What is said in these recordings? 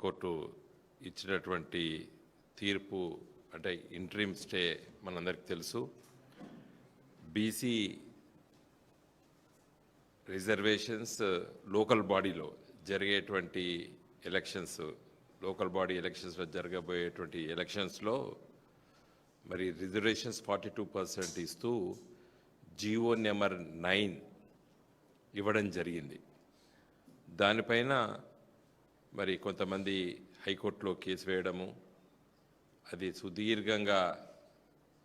High court ఇచ్చినటువంటి తీర్పు అంటే ఇంట్రీమ్ స్టే మనందరికీ తెలుసు. బీసీ రిజర్వేషన్స్ లోకల్ బాడీలో జరిగేటువంటి ఎలక్షన్స్, లోకల్ బాడీ ఎలక్షన్స్లో జరగబోయేటువంటి ఎలక్షన్స్లో మరి రిజర్వేషన్స్ 42% ఇస్తూ జీవో నెంబర్ 9 ఇవ్వడం జరిగింది. దానిపైన మరి కొంతమంది హైకోర్టులో కేసు వేయడము, అది సుదీర్ఘంగా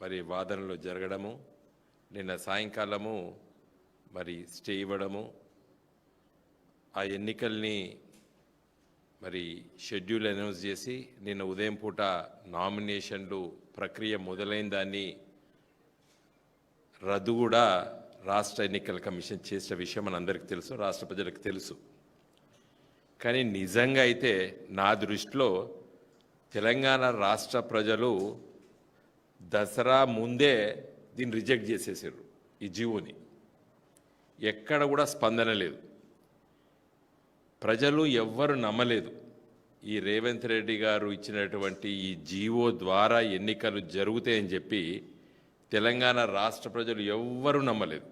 మరి వాదనలు జరగడము, నిన్న సాయంకాలము మరి స్టే ఇవ్వడము, ఆ ఎన్నికల్ని మరి షెడ్యూల్ అనౌన్స్ చేసి నిన్న ఉదయం పూట నామినేషన్లు ప్రక్రియ మొదలైన దాన్ని రద్దు కూడా రాష్ట్ర ఎన్నికల కమిషన్ చేసిన విషయం మనందరికీ తెలుసు, రాష్ట్ర ప్రజలకు తెలుసు. కానీ నిజంగా అయితే నా దృష్టిలో తెలంగాణ రాష్ట్ర ప్రజలు దసరా ముందే దీన్ని రిజెక్ట్ చేసేసారు. ఈ జీవోని ఎక్కడ కూడా స్పందన లేదు, ప్రజలు ఎవ్వరు నమ్మలేదు. ఈ రేవంత్ రెడ్డి గారు ఇచ్చినటువంటి ఈ జీవో ద్వారా ఎన్నికలు జరుగుతాయని చెప్పి తెలంగాణ రాష్ట్ర ప్రజలు ఎవ్వరూ నమ్మలేదు.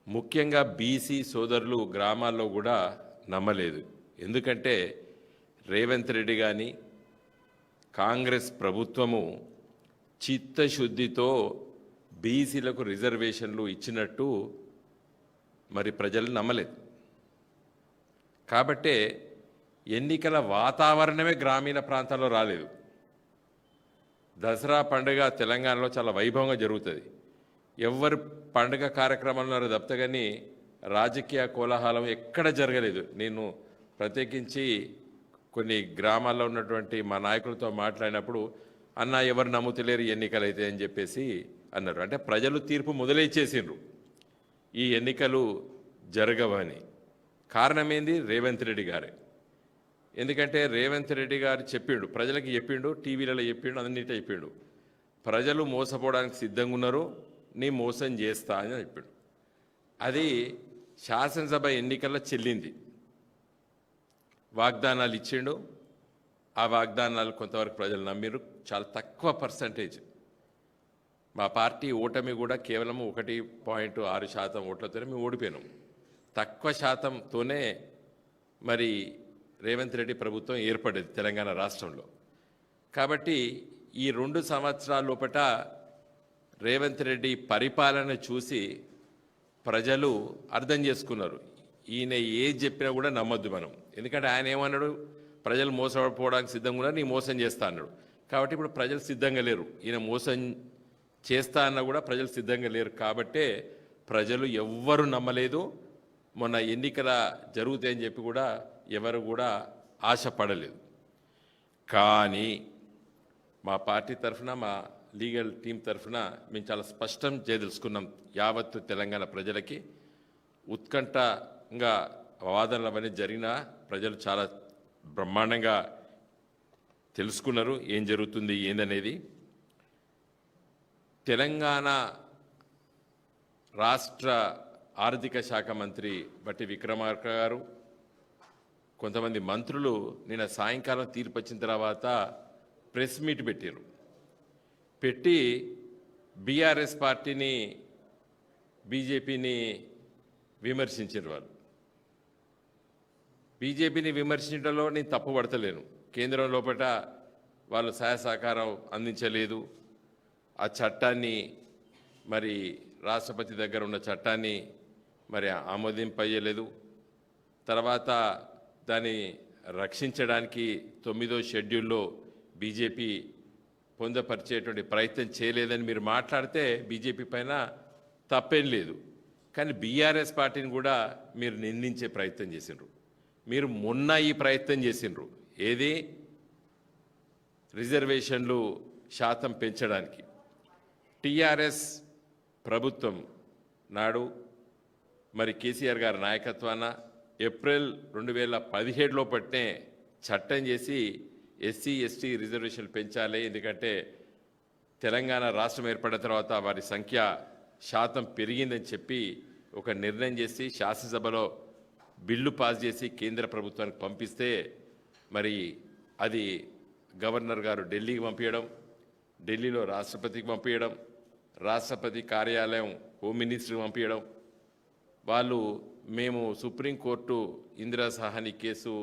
ముఖ్యంగా బీసీ సోదరులు గ్రామాల్లో కూడా నమ్మలేదు. ఎందుకంటే రేవంత్ రెడ్డి కానీ కాంగ్రెస్ ప్రభుత్వము చిత్తశుద్ధితో బీసీలకు రిజర్వేషన్లు ఇచ్చినట్టు మరి ప్రజలు నమ్మలేదు. కాబట్టే ఎన్నికల వాతావరణమే గ్రామీణ ప్రాంతాల్లో రాలేదు. దసరా పండుగ తెలంగాణలో చాలా వైభవంగా జరుగుతుంది. ఎవరు పండుగ కార్యక్రమాలు తప్పితే కానీ రాజకీయ కోలాహలం ఎక్కడ జరగలేదు. నేను ప్రత్యేకించి కొన్ని గ్రామాల్లో ఉన్నటువంటి మా నాయకులతో మాట్లాడినప్పుడు అన్న ఎవరు నమ్ముతలేరు ఎన్నికలు అయితే అని చెప్పేసి అన్నారు. అంటే ప్రజలు తీర్పు మొదలైచేసిండ్రు ఈ ఎన్నికలు జరగవని. కారణం ఏంది? రేవంత్ రెడ్డి గారే. ఎందుకంటే రేవంత్ రెడ్డి గారు చెప్పిండు, ప్రజలకు చెప్పిండు, టీవీలలో చెప్పిండు, అన్నిటి చెప్పిండు, ప్రజలు మోసపోవడానికి సిద్ధంగా ఉన్నారు, నీ మోసం చేస్తా అని చెప్పిండు. అది శాసనసభ ఎన్నికల్లో చెల్లింది. వాగ్దానాలు ఇచ్చిండు, ఆ వాగ్దానాలు కొంతవరకు ప్రజలు నమ్మిరు, చాలా తక్కువ పర్సంటేజ్. మా పార్టీ ఓటమి కూడా కేవలం 1.6% ఓట్లతోనే మేము ఓడిపోయినాం. తక్కువ శాతంతోనే మరి రేవంత్ రెడ్డి ప్రభుత్వం ఏర్పడేది తెలంగాణ రాష్ట్రంలో. కాబట్టి ఈ 2 సంవత్సరాల లోపట రేవంత్ రెడ్డి పరిపాలన చూసి ప్రజలు అర్థం చేసుకున్నారు, ఈయన ఏది చెప్పినా కూడా నమ్మొద్దు మనం. ఎందుకంటే ఆయన ఏమన్నాడు, ప్రజలు మోసపోవడానికి సిద్ధంగా ఉన్నారు, నీ మోసం చేస్తా అన్నాడు. కాబట్టి ఇప్పుడు ప్రజలు సిద్ధంగా లేరు, ఈయన మోసం చేస్తా అన్నా కూడా ప్రజలు సిద్ధంగా లేరు. కాబట్టే ప్రజలు ఎవ్వరు నమ్మలేదు. మొన్న ఎన్నికల జరుగుతాయని చెప్పి కూడా ఎవరు కూడా ఆశపడలేదు. కానీ మా పార్టీ తరఫున, మా లీగల్ టీం తరఫున మేము చాలా స్పష్టం చేయదలుచుకున్నాం యావత్తు తెలంగాణ ప్రజలకి. ఉత్కంఠంగా వాదనలు అవన్నీ జరిగినా ప్రజలు చాలా బ్రహ్మాండంగా తెలుసుకున్నారు ఏం జరుగుతుంది ఏందనేది. తెలంగాణ రాష్ట్ర ఆర్థిక శాఖ మంత్రి బట్టి విక్రమార్క గారు, కొంతమంది మంత్రులు నిన్న సాయంకాలం తీర్పు వచ్చిన తర్వాత ప్రెస్ మీట్ పెట్టారు. పెట్టి బీఆర్ఎస్ పార్టీని, బీజేపీని విమర్శించారు. వాళ్ళు బీజేపీని విమర్శించడంలో నేను తప్పు పడతలేను. కేంద్రం లోపల వాళ్ళు సహాయ సహకారం అందించలేదు, ఆ చట్టాన్ని మరి రాష్ట్రపతి దగ్గర ఉన్న చట్టాన్ని మరి ఆమోదింపయ్యలేదు. తర్వాత దాన్ని రక్షించడానికి 9వ షెడ్యూల్లో బీజేపీ పొందపరిచేటువంటి ప్రయత్నం చేయలేదని మీరు మాట్లాడితే బీజేపీ పైన తప్పేం లేదు. కానీ బీఆర్ఎస్ పార్టీని కూడా మీరు నిందించే ప్రయత్నం చేసిండ్రు. మీరు మొన్న ఈ ప్రయత్నం చేసిండ్రు, ఏది రిజర్వేషన్లు శాతం పెంచడానికి. టీఆర్ఎస్ ప్రభుత్వం నాడు మరి కేసీఆర్ గారి నాయకత్వాన ఏప్రిల్ 2017లో పట్టే చట్టం చేసి ఎస్సీ ఎస్టీ రిజర్వేషన్లు పెంచాలి. ఎందుకంటే తెలంగాణ రాష్ట్రం ఏర్పడిన తర్వాత వారి సంఖ్య శాతం పెరిగిందని చెప్పి ఒక నిర్ణయం చేసి శాసనసభలో బిల్లు పాస్ చేసి కేంద్ర ప్రభుత్వానికి పంపిస్తే మరి అది గవర్నర్ గారు ఢిల్లీకి పంపించడం, ఢిల్లీలో రాష్ట్రపతికి పంపించడం, రాష్ట్రపతి కార్యాలయం హోమ్ మినిస్టర్కి పంపించడం. వాళ్ళు మేము సుప్రీంకోర్టు ఇందిరా సాహ్ని కేసు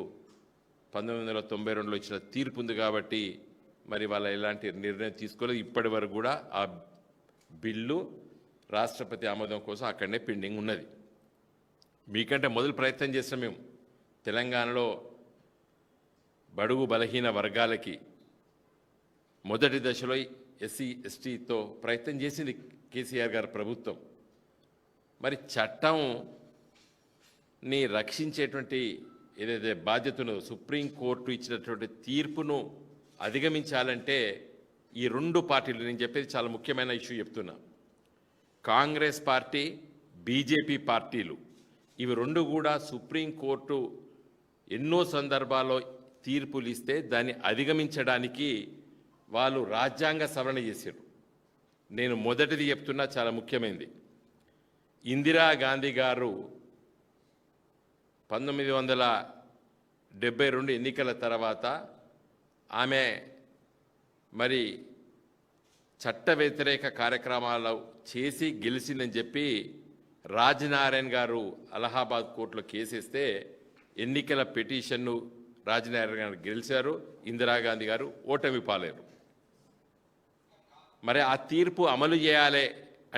1992లో ఇచ్చిన తీర్పు ఉంది కాబట్టి మరి వాళ్ళ ఎలాంటి నిర్ణయం తీసుకోలేదు. ఇప్పటి వరకు కూడా ఆ బిల్లు రాష్ట్రపతి ఆమోదం కోసం అక్కడనే పెండింగ్ ఉన్నది. మీకంటే మొదలు ప్రయత్నం చేస్తాం మేము. తెలంగాణలో బడుగు బలహీన వర్గాలకి మొదటి దశలో ఎస్సీ ఎస్టీతో ప్రయత్నం చేసింది కేసీఆర్ గారి ప్రభుత్వం. మరి చట్టంని రక్షించేటువంటి ఏదైతే బాధ్యతను సుప్రీంకోర్టు ఇచ్చినటువంటి తీర్పును అధిగమించాలంటే ఈ రెండు పార్టీలు, నేను చెప్పేది చాలా ముఖ్యమైన ఇష్యూ చెప్తున్నా, కాంగ్రెస్ పార్టీ, బీజేపీ పార్టీలు, ఇవి రెండు కూడా సుప్రీంకోర్టు ఎన్నో సందర్భాల్లో తీర్పులు ఇస్తే దాన్ని అధిగమించడానికి వాళ్ళు రాజ్యాంగ సవరణ చేశారు. నేను మొదటిది చెప్తున్నా, చాలా ముఖ్యమైనది. ఇందిరాగాంధీ గారు 1972 ఎన్నికల తర్వాత ఆమె మరి చట్ట వ్యతిరేక కార్యక్రమాలు చేసి గెలిచిందని చెప్పి రాజనారాయణ గారు అలహాబాద్ కోర్టులో కేసేస్తే ఎన్నికల పిటిషన్ను రాజనారాయణ గారు గెలిచారు, ఇందిరాగాంధీ గారు ఓటమి పాలయ్యారు. మరి ఆ తీర్పు అమలు చేయాలి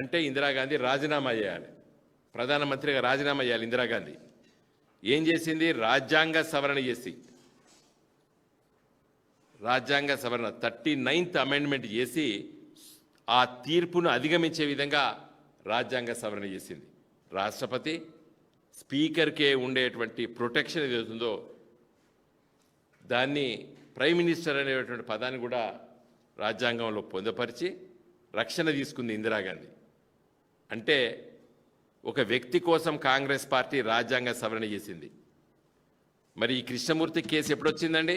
అంటే ఇందిరాగాంధీ రాజీనామా చేయాలి, ప్రధానమంత్రిగా రాజీనామా చేయాలి. ఇందిరాగాంధీ ఏం చేసింది? రాజ్యాంగ సవరణ చేసి, రాజ్యాంగ సవరణ 39th అమెండ్మెంట్ చేసి ఆ తీర్పును అధిగమించే విధంగా రాజ్యాంగ సవరణ చేసింది. రాష్ట్రపతి స్పీకర్కే ఉండేటువంటి ప్రొటెక్షన్ ఏదవుతుందో దాన్ని ప్రైమ్ మినిస్టర్ అనేటువంటి పదాన్ని కూడా రాజ్యాంగంలో పొందుపరిచి రక్షణ తీసుకుంది ఇందిరాగాంధీ. అంటే ఒక వ్యక్తి కోసం కాంగ్రెస్ పార్టీ రాజ్యాంగ సవరణ చేసింది. మరి ఈ కృష్ణమూర్తి కేసు ఎప్పుడొచ్చిందండి?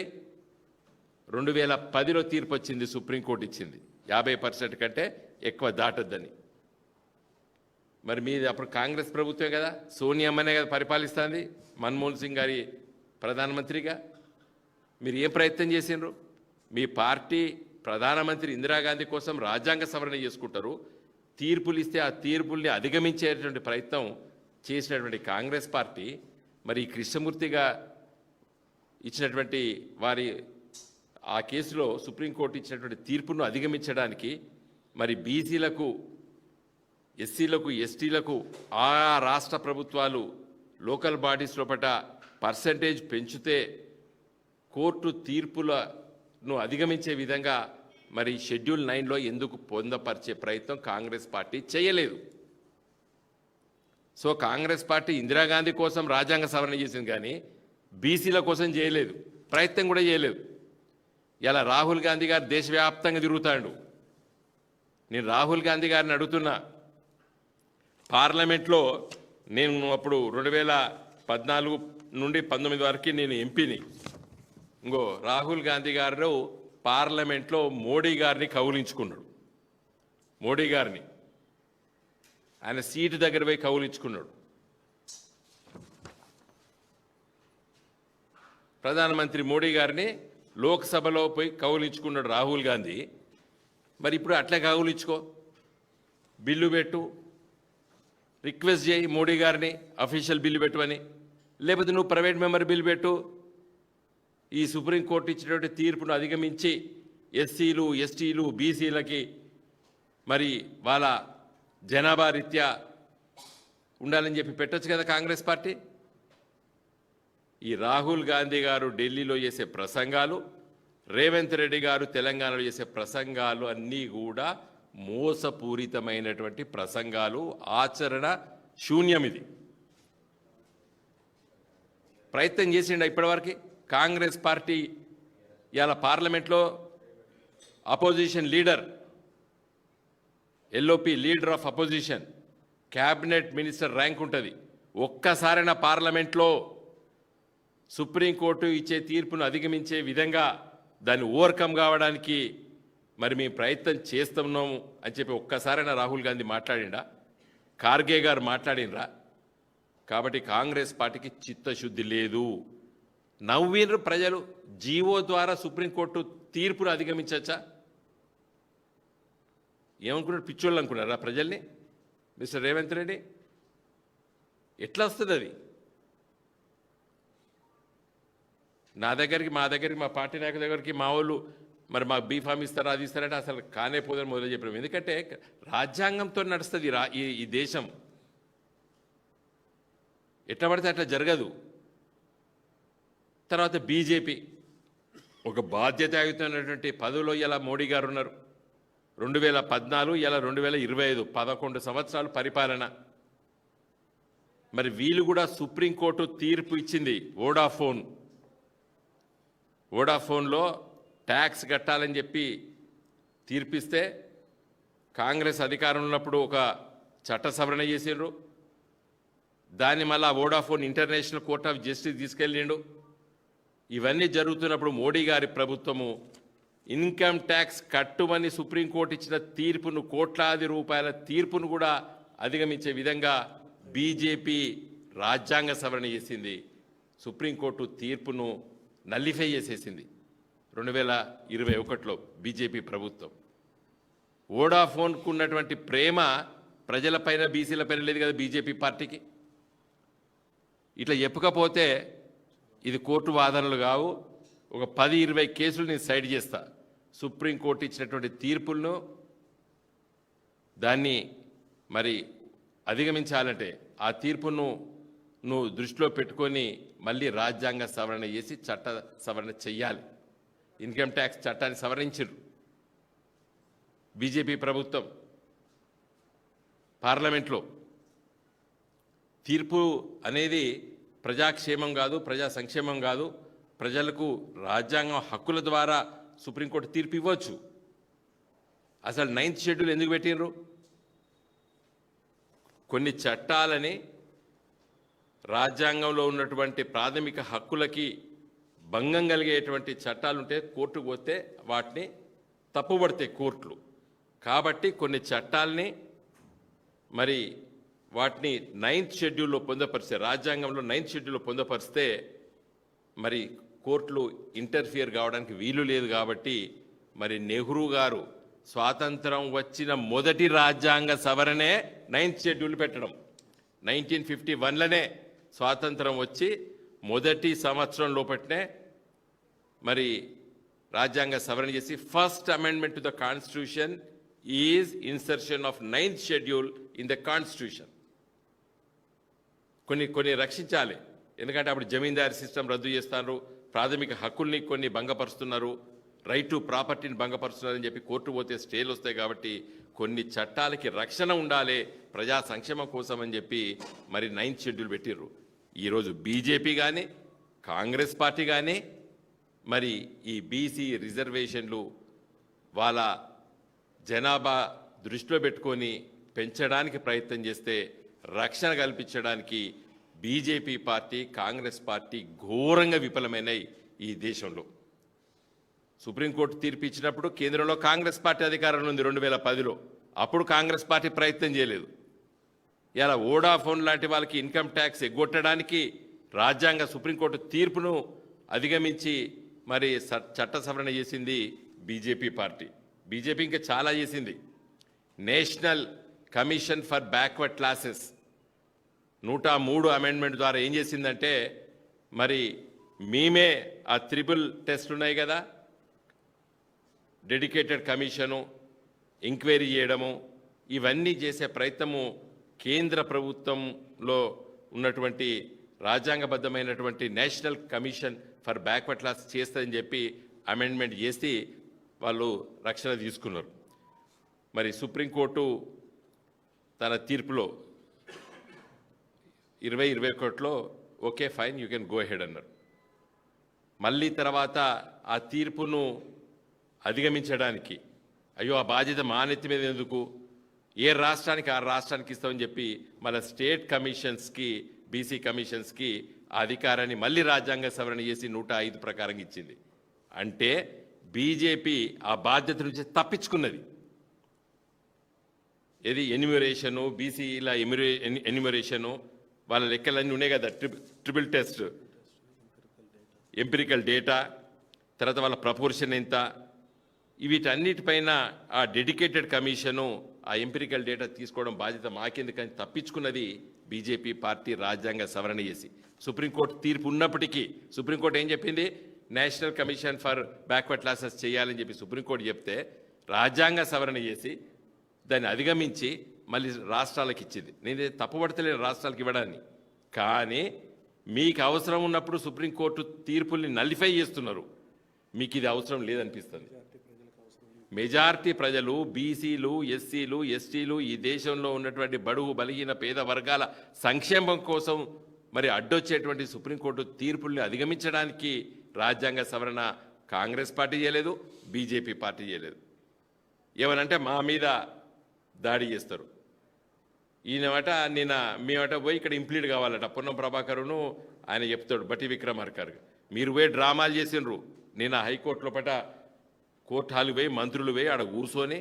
2010లో తీర్పు వచ్చింది, సుప్రీంకోర్టు ఇచ్చింది 50% కంటే ఎక్కువ దాటొద్దని. మరి మీది అప్పుడు కాంగ్రెస్ ప్రభుత్వమే కదా, సోనియమ్మనే కదా పరిపాలిస్తుంది, మన్మోహన్ సింగ్ గారి ప్రధానమంత్రిగా. మీరు ఏం ప్రయత్నం చేసిండ్రు? మీ పార్టీ ప్రధానమంత్రి ఇందిరాగాంధీ కోసం రాజ్యాంగ సవరణ చేసుకుంటారు, తీర్పులు ఇస్తే ఆ తీర్పుల్ని అధిగమించేటువంటి ప్రయత్నం చేసినటువంటి కాంగ్రెస్ పార్టీ మరి కృష్ణమూర్తిగా ఇచ్చినటువంటి వారి ఆ కేసులో సుప్రీంకోర్టు ఇచ్చినటువంటి తీర్పును అధిగమించడానికి మరి బీసీలకు, ఎస్సీలకు, ఎస్టీలకు ఆ రాష్ట్ర ప్రభుత్వాలు లోకల్ బాడీస్ లోపల పర్సంటేజ్ పెంచితే కోర్టు తీర్పులను అధిగమించే విధంగా మరి షెడ్యూల్ 9లో ఎందుకు పొందపరిచే ప్రయత్నం కాంగ్రెస్ పార్టీ చేయలేదు? సో కాంగ్రెస్ పార్టీ ఇందిరాగాంధీ కోసం రాజ్యాంగ సవరణ చేసింది కానీ బీసీల కోసం చేయలేదు, ప్రయత్నం కూడా చేయలేదు. ఇలా రాహుల్ గాంధీ గారు దేశవ్యాప్తంగా తిరుగుతాడు. నేను రాహుల్ గాంధీ గారిని అడుగుతున్నా, పార్లమెంట్లో నేను అప్పుడు 2014 నుండి 19 వరకు నేను ఎంపీని. ఇంకో రాహుల్ గాంధీ గారు పార్లమెంట్లో మోడీ గారిని కౌలించుకున్నాడు. మోడీ గారిని ఆయన సీటు దగ్గర పోయి కౌలించుకున్నాడు. ప్రధానమంత్రి మోడీ గారిని లోక్సభలో పోయి కౌలించుకున్నాడు రాహుల్ గాంధీ. మరి ఇప్పుడు అట్లే కౌలించుకో, బిల్లు పెట్టు, రిక్వెస్ట్ చేయి మోడీ గారిని అఫీషియల్ బిల్లు పెట్టమని, లేకపోతే నువ్వు ప్రైవేట్ మెంబర్ బిల్లు పెట్టు. ఈ సుప్రీంకోర్టు ఇచ్చినటువంటి తీర్పును అధిగమించి ఎస్సీలు, ఎస్టీలు, బీసీలకి మరి వాళ్ళ జనాభా రీత్యా ఉండాలని చెప్పి పెట్టొచ్చు కదా కాంగ్రెస్ పార్టీ. ఈ రాహుల్ గాంధీ గారు ఢిల్లీలో చేసే ప్రసంగాలు, రేవంత్ రెడ్డి గారు తెలంగాణలో చేసే ప్రసంగాలు అన్నీ కూడా మోసపూరితమైనటువంటి ప్రసంగాలు, ఆచరణ శూన్యం. ఇది ప్రయత్నం చేసిండ ఇప్పటివరకు కాంగ్రెస్ పార్టీ. ఇవాళ పార్లమెంట్లో opposition leader, LOP leader of opposition, cabinet minister rank ఉంటుంది. ఒక్కసారైనా పార్లమెంట్లో సుప్రీంకోర్టు ఇచ్చే తీర్పును అధిగమించే విధంగా దాన్ని ఓవర్కమ్ కావడానికి మరి మేము ప్రయత్నం చేస్తున్నాము అని చెప్పి ఒక్కసారైనా రాహుల్ గాంధీ మాట్లాడిండా? ఖార్గే గారు మాట్లాడినరా? కాబట్టి కాంగ్రెస్ పార్టీకి చిత్తశుద్ధి లేదు. నవ్వినరు ప్రజలు. జీవో ద్వారా సుప్రీంకోర్టు తీర్పును అధిగమించచ్చా? ఏమనుకున్నారు? పిచ్చోళ్ళు అనుకున్నారా ప్రజల్ని? మిస్టర్ రేవంత్ రెడ్డి, ఎట్లా వస్తుంది అది? మా దగ్గరికి మా పార్టీ నాయకుల దగ్గరికి మా వాళ్ళు మరి మాకు బీఫామ్ ఇస్తారా, అది ఇస్తారంటే అసలు కానే పోదని మొదలు చెప్పినాం. ఎందుకంటే రాజ్యాంగంతో నడుస్తుంది ఈ దేశం. ఎట్లా పడితే అట్లా జరగదు. తర్వాత బీజేపీ ఒక బాధ్యతాయుతమైనటువంటి పదవిలో ఇలా మోడీ గారు ఉన్నారు. 2014 ఇలా 2025 11 సంవత్సరాలు పరిపాలన. మరి వీళ్ళు కూడా సుప్రీంకోర్టు తీర్పు ఇచ్చింది. వోడాఫోన్లో ట్యాక్స్ కట్టాలని చెప్పి తీర్పిస్తే కాంగ్రెస్ అధికారం ఉన్నప్పుడు ఒక చట్ట సవరణ చేసిండ్రు. దాన్ని మళ్ళా Vodafone international court of justice తీసుకెళ్ళిండు. ఇవన్నీ జరుగుతున్నప్పుడు మోడీ గారి ప్రభుత్వము ఇన్కమ్ ట్యాక్స్ కట్టుమని సుప్రీంకోర్టు ఇచ్చిన తీర్పును, కోట్లాది రూపాయల తీర్పును కూడా అధిగమించే విధంగా బీజేపీ రాజ్యాంగ సవరణ చేసింది. సుప్రీంకోర్టు తీర్పును నల్లిఫై చేసేసింది 2021లో బీజేపీ ప్రభుత్వం. వోడాఫోన్కు ఉన్నటువంటి ప్రేమ ప్రజలపైన, బీసీలపైన లేదు కదా బీజేపీ పార్టీకి. ఇట్లా చెప్పకపోతే ఇది కోర్టు వాదనలు కావు. ఒక 10-20 కేసులు నేను సైడ్ చేస్తా. సుప్రీంకోర్టు ఇచ్చినటువంటి తీర్పులను దాన్ని మరి అధిగమించాలంటే ఆ తీర్పును నువ్వు దృష్టిలో పెట్టుకొని మళ్ళీ రాజ్యాంగ సవరణ చేసి చట్ట సవరణ చెయ్యాలి. ఇన్కమ్ ట్యాక్స్ చట్టాన్ని సవరించారు బీజేపీ ప్రభుత్వం పార్లమెంట్లో. తీర్పు అనేది ప్రజాక్షేమం కాదు, ప్రజా సంక్షేమం కాదు. ప్రజలకు రాజ్యాంగం హక్కుల ద్వారా సుప్రీంకోర్టు తీర్పు ఇవ్వచ్చు. అసలు 9th షెడ్యూల్ ఎందుకు పెట్టినరు? కొన్ని చట్టాలని రాజ్యాంగంలో ఉన్నటువంటి ప్రాథమిక హక్కులకి భంగం కలిగేటువంటి చట్టాలుంటే కోర్టుకు పోతే వాటిని తప్పుపడతాయి కోర్టులు. కాబట్టి కొన్ని చట్టాలని మరి వాటిని 9th షెడ్యూల్లో పొందపరిస్తే, రాజ్యాంగంలో 9th షెడ్యూల్లో పొందపరిస్తే మరి కోర్టులు ఇంటర్ఫియర్ కావడానికి వీలు లేదు. కాబట్టి మరి నెహ్రూ గారు స్వాతంత్రం వచ్చిన మొదటి రాజ్యాంగ సవరణే 9th షెడ్యూల్ పెట్టడం. 1951లోనే స్వాతంత్రం వచ్చి మొదటి సంవత్సరం లోపట్నే మరి రాజ్యాంగ సవరణ చేసి first amendment to the constitution is insertion of 9th schedule in the constitution. కొన్ని రక్షించాలి. ఎందుకంటే అప్పుడు జమీందారీ సిస్టమ్ రద్దు చేస్తున్నారు, ప్రాథమిక హక్కుల్ని కొన్ని భంగపరుస్తున్నారు, రైట్ టు ప్రాపర్టీని భంగపరుస్తున్నారని చెప్పి కోర్టు పోతే స్టేలు వస్తాయి. కాబట్టి కొన్ని చట్టాలకి రక్షణ ఉండాలి ప్రజా సంక్షేమం కోసం అని చెప్పి మరి 9th షెడ్యూల్ పెట్టిర్రు. ఈరోజు బీజేపీ కానీ కాంగ్రెస్ పార్టీ కానీ మరి ఈ బీసీ రిజర్వేషన్లు వాళ్ళ జనాభా దృష్టిలో పెట్టుకొని పెంచడానికి ప్రయత్నం చేస్తే రక్షణ కల్పించడానికి బీజేపీ పార్టీ, కాంగ్రెస్ పార్టీ ఘోరంగా విఫలమైనాయి ఈ దేశంలో. సుప్రీంకోర్టు తీర్పు ఇచ్చినప్పుడు కేంద్రంలో కాంగ్రెస్ పార్టీ అధికారంలో ఉంది 2010లో. అప్పుడు కాంగ్రెస్ పార్టీ ప్రయత్నం చేయలేదు. ఇలా వోడాఫోన్ లాంటి వాళ్ళకి ఇన్కమ్ ట్యాక్స్ ఎగ్గొట్టడానికి రాజ్యాంగ సుప్రీంకోర్టు తీర్పును అధిగమించి మరి చట్ట సవరణ చేసింది బీజేపీ పార్టీ. బీజేపీ ఇంకా చాలా చేసింది. National commission for backward classes 103 amendment ద్వారా ఏం చేసిందంటే మరి మేమే ఆ త్రిబుల్ టెస్ట్ ఉన్నాయి కదా, డెడికేటెడ్ కమిషను, ఎంక్వైరీ చేయడము, ఇవన్నీ చేసే ప్రయత్నము కేంద్ర ప్రభుత్వంలో ఉన్నటువంటి రాజ్యాంగబద్ధమైనటువంటి national commission for backward class చేస్తుందని చెప్పి అమెండ్మెంట్ చేసి వాళ్ళు రక్షణ తీసుకున్నారు. మరి సుప్రీంకోర్టు తన తీర్పులో 2021లో okay fine you can go ahead అన్నారు. మళ్ళీ తర్వాత ఆ తీర్పును అధిగమించడానికి అయ్యో ఆ బాధ్యత మా నెత్తి మీద ఎందుకు, ఏ రాష్ట్రానికి ఆ రాష్ట్రానికి ఇస్తామని చెప్పి మన స్టేట్ కమిషన్స్కి, బీసీ కమిషన్స్కి ఆ అధికారాన్ని మళ్ళీ రాజ్యాంగ సవరణ చేసి 105 ప్రకారంగా ఇచ్చింది. అంటే బీజేపీ ఆ బాధ్యత నుంచి తప్పించుకున్నది. ఏది ఎన్యూమరేషను, బీసీల ఎన్యూమరేషను, వాళ్ళ లెక్కలన్నీ ఉన్నాయి కదా, ట్రిపుల్ టెస్ట్, ఎంపిరికల్ డేటా, తర్వాత వాళ్ళ ప్రపోర్షన్ ఎంత, వీటన్నిటిపైన ఆ డెడికేటెడ్ కమిషను ఆ ఎంపిరికల్ డేటా తీసుకోవడం బాధ్యత మాకెందుకని తప్పించుకున్నది బీజేపీ పార్టీ రాజ్యాంగ సవరణ చేసి. సుప్రీంకోర్టు తీర్పు ఉన్నప్పటికీ సుప్రీంకోర్టు ఏం చెప్పింది? National commission for backward classes చేయాలని చెప్పి సుప్రీంకోర్టు చెప్తే రాజ్యాంగ సవరణ చేసి దాన్ని అధిగమించి మళ్ళీ రాష్ట్రాలకు ఇచ్చింది. నేను తప్పుపడతలేను రాష్ట్రాలకు ఇవ్వడాన్ని, కానీ మీకు అవసరం ఉన్నప్పుడు సుప్రీంకోర్టు తీర్పుల్ని నల్లిఫై చేస్తున్నారు. మీకు ఇది అవసరం లేదనిపిస్తుంది. మెజారిటీ ప్రజలు, బీసీలు, ఎస్సీలు, ఎస్టీలు, ఈ దేశంలో ఉన్నటువంటి బడుగు బలహీన పేద వర్గాల సంక్షేమం కోసం మరి అడ్డొచ్చేటువంటి సుప్రీంకోర్టు తీర్పుల్ని అధిగమించడానికి రాజ్యాంగ సవరణ కాంగ్రెస్ పార్టీ చేయలేదు, బీజేపీ పార్టీ చేయలేదు. ఏమనంటే మా మీద దాడి చేస్తారు. ఈయనమాట మేమట పోయి ఇక్కడ ఇంప్లీడ్ కావాలట. పొన్నం ప్రభాకరును ఆయన చెప్తాడు, బట్టి విక్రమార్కర్ మీరు పోయి డ్రామాలు చేసినరు. నిన్న హైకోర్టులో పట కోర్టు హాలు పోయి మంత్రులు పోయి ఆడ కూర్చొని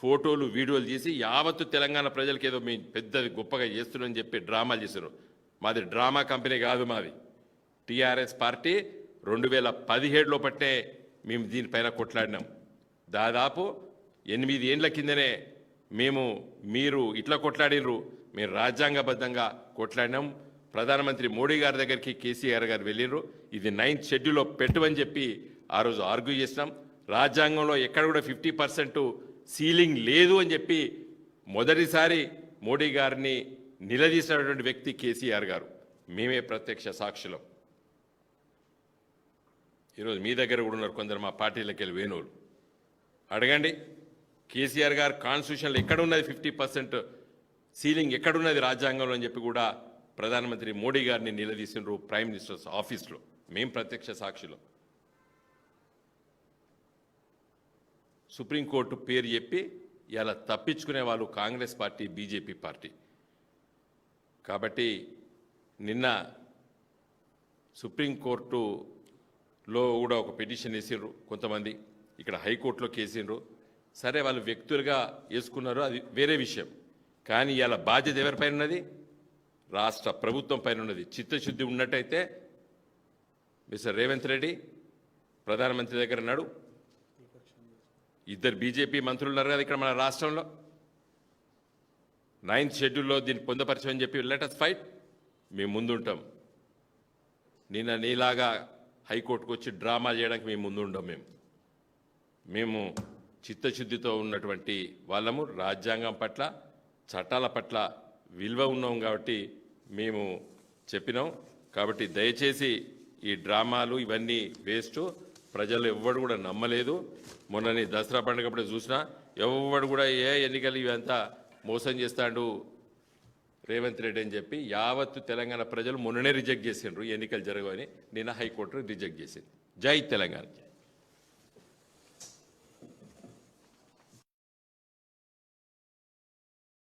ఫోటోలు వీడియోలు చేసి యావత్తు తెలంగాణ ప్రజలకి ఏదో మీ పెద్దది గొప్పగా చేస్తున్నారని చెప్పి డ్రామాలు చేశారు. మాది డ్రామా కంపెనీ కాదు, మాది టీఆర్ఎస్ పార్టీ 2017లో పట్టే మేము దీనిపైన కొట్లాడినాం. దాదాపు 8 ఏండ్ల కిందనే మీరు ఇట్లా కొట్లాడినరు, మేము రాజ్యాంగబద్ధంగా కొట్లాడినాం. ప్రధానమంత్రి మోడీ గారి దగ్గరికి కేసీఆర్ గారు వెళ్ళినరు. ఇది 9th షెడ్యూల్లో పెట్టమని చెప్పి ఆ రోజు ఆర్గ్యూ చేసినాం. రాజ్యాంగంలో ఎక్కడ కూడా 50% సీలింగ్ లేదు అని చెప్పి మొదటిసారి మోడీ గారిని నిలదీసినటువంటి వ్యక్తి కేసీఆర్ గారు. మేమే ప్రత్యక్ష సాక్షులం. ఈరోజు మీ దగ్గర కూడా ఉన్నారు కొందరు మా పార్టీలకు వెళ్ళి వేణువులు. అడగండి, కేసీఆర్ గారు కాన్స్టిట్యూషన్లో ఎక్కడున్నది 50% సీలింగ్ ఎక్కడున్నది రాజ్యాంగంలో అని చెప్పి కూడా ప్రధానమంత్రి మోడీ గారిని నిలదీసినారు ప్రైమ్ మినిస్టర్స్ ఆఫీస్లో. మేం ప్రత్యక్ష సాక్షులు. సుప్రీంకోర్టు పేరు చెప్పి ఇలా తప్పించుకునే వాళ్ళు కాంగ్రెస్ పార్టీ, బీజేపీ పార్టీ. కాబట్టి నిన్న సుప్రీంకోర్టులో కూడా ఒక పిటిషన్ వేసిండ్రు కొంతమంది, ఇక్కడ హైకోర్టులో కేసిండ్రు. సరే, వాళ్ళు వ్యక్తులుగా వేసుకున్నారు, అది వేరే విషయం. కానీ ఇలా బాధ్యత ఎవరిపైన ఉన్నది? రాష్ట్ర ప్రభుత్వం పైన ఉన్నది. చిత్తశుద్ధి ఉన్నట్టయితే మిస్టర్ రేవంత్ రెడ్డి ప్రధానమంత్రి దగ్గర ఉన్నాడు, 2 బీజేపీ మంత్రులు ఉన్నారు కదా ఇక్కడ మన రాష్ట్రంలో. 9th షెడ్యూల్లో దీన్ని పొందపరచమని చెప్పి లెట్ us ఫైట్. మేము ముందుంటాం. నిన్న నీలాగా హైకోర్టుకు వచ్చి డ్రామా చేయడానికి మేము ముందుంటాం. మేము చిత్తశుద్ధితో ఉన్నటువంటి వాళ్ళము, రాజ్యాంగం పట్ల చట్టాల పట్ల విలువ ఉన్నాం కాబట్టి మేము చెప్పినాం. కాబట్టి దయచేసి ఈ డ్రామాలు ఇవన్నీ వేస్ట్. ప్రజలు ఎవ్వడు కూడా నమ్మలేదు. మొన్నని దసరా పండుగప్పుడు చూసినా ఎవ్వడు కూడా ఎన్నికలు ఇవంతా మోసం చేస్తాడు రేవంత్ రెడ్డి అని చెప్పి యావత్తు తెలంగాణ ప్రజలు మొన్ననే రిజెక్ట్ చేసిండ్రు. ఎన్నికలు జరగవని నిన్న హైకోర్టు రిజెక్ట్ చేసింది. జై తెలంగాణ.